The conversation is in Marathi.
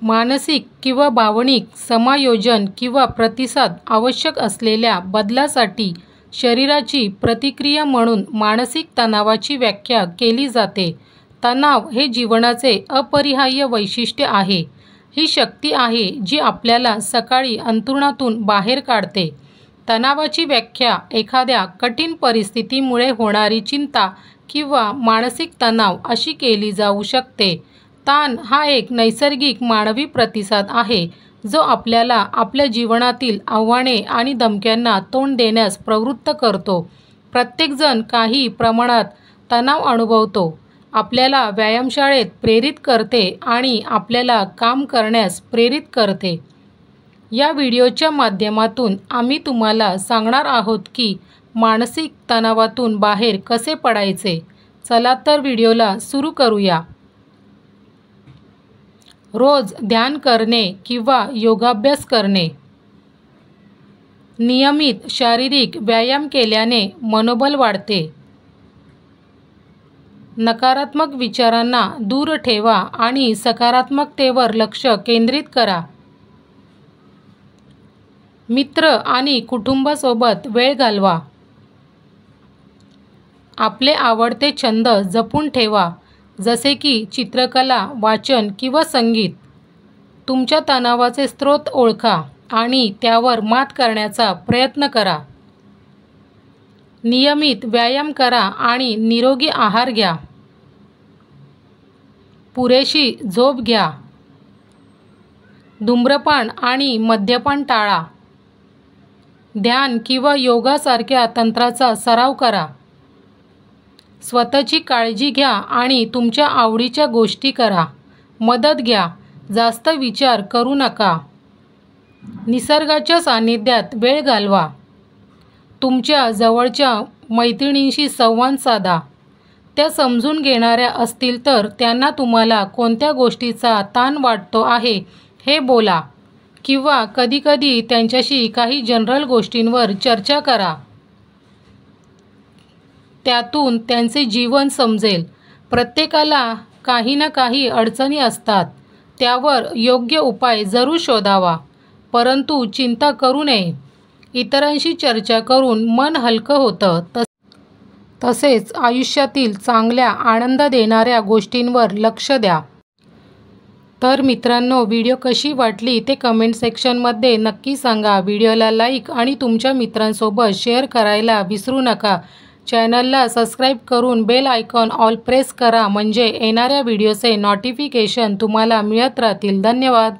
मानसिक किंवा भावनिक समायोजन किंवा प्रतिसाद आवश्यक असलेल्या बदलासाठी शरीराची प्रतिक्रिया म्हणून मानसिक तणावाची व्याख्या केली जाते. तणाव हे जीवनाचे अपरिहार्य वैशिष्ट्य आहे. ही शक्ती आहे जी आपल्याला सकाळी अंथरुणातून बाहेर काढते. तणावाची व्याख्या एखाद्या कठीण परिस्थितीमुळे होणारी चिंता किंवा मानसिक तणाव अशी केली जाऊ शकते. ताण हा एक नैसर्गिक मानवी प्रतिसाद आहे जो आपल्याला आपल्या जीवनातील आव्हाने आणि धमक्यांना तोंड देण्यास प्रवृत्त करतो. प्रत्येकजण काही प्रमाणात तणाव अनुभवतो. आपल्याला व्यायामशाळेत प्रेरित करते आणि आपल्याला काम करण्यास प्रेरित करते. या व्हिडिओच्या माध्यमातून आम्ही तुम्हाला सांगणार आहोत की मानसिक तणावातून बाहेर कसे पडायचे. चला तर व्हिडिओला सुरू करूया. रोज ध्यान करणे किंवा योगाभ्यास करणे. नियमित शारीरिक व्यायाम केल्याने मनोबल वाढते. नकारात्मक विचारांना दूर ठेवा आणि सकारात्मकतेवर लक्ष केंद्रित करा. मित्र आणि कुटुंबासोबत वेळ घालवा. आपले आवडते छंद जपून ठेवा, जसे की चित्रकला, वाचन किंवा संगीत. तुमच्या तणावाचे स्रोत ओळखा आणि त्यावर मात करण्याचा प्रयत्न करा. नियमित व्यायाम करा आणि निरोगी आहार घ्या. पुरेशी झोप घ्या. धूम्रपान आणि मद्यपान टाळा. ध्यान किंवा योगासारख्या तंत्राचा सराव करा. स्वतःची काळजी घ्या आणि तुमच्या आवडीच्या गोष्टी करा. मदत घ्या, जास्त विचार करू नका. निसर्गाच्या सानिध्यात वेळ घालवा. तुमच्या जवळच्या मैत्रिणींशी संवाद साधा. त्या समजून घेणाऱ्या असतील तर त्यांना तुम्हाला कोणत्या गोष्टीचा ताण वाटतो आहे हे बोला किंवा कधीकधी त्यांच्याशी काही जनरल गोष्टींवर चर्चा करा. त्यातून त्यांचे जीवन समजेल. प्रत्येकाला काही ना काही अडचणी असतात. त्यावर योग्य उपाय जरूर शोधावा, परंतु चिंता करू नये. इतरांशी चर्चा करून मन हलकं होतं. तसेच आयुष्यातील चांगल्या आनंद देणाऱ्या गोष्टींवर लक्ष द्या. तर मित्रांनो, व्हिडिओ कशी वाटली ते कमेंट सेक्शनमध्ये नक्की सांगा. व्हिडिओला लाईक आणि तुमच्या मित्रांसोबत शेअर करायला विसरू नका. चॅनलला सबस्क्राईब करून बेल आयकॉन ऑल प्रेस करा, म्हणजे येणाऱ्या व्हिडिओचे नोटिफिकेशन तुम्हाला मिळत राहतील. धन्यवाद.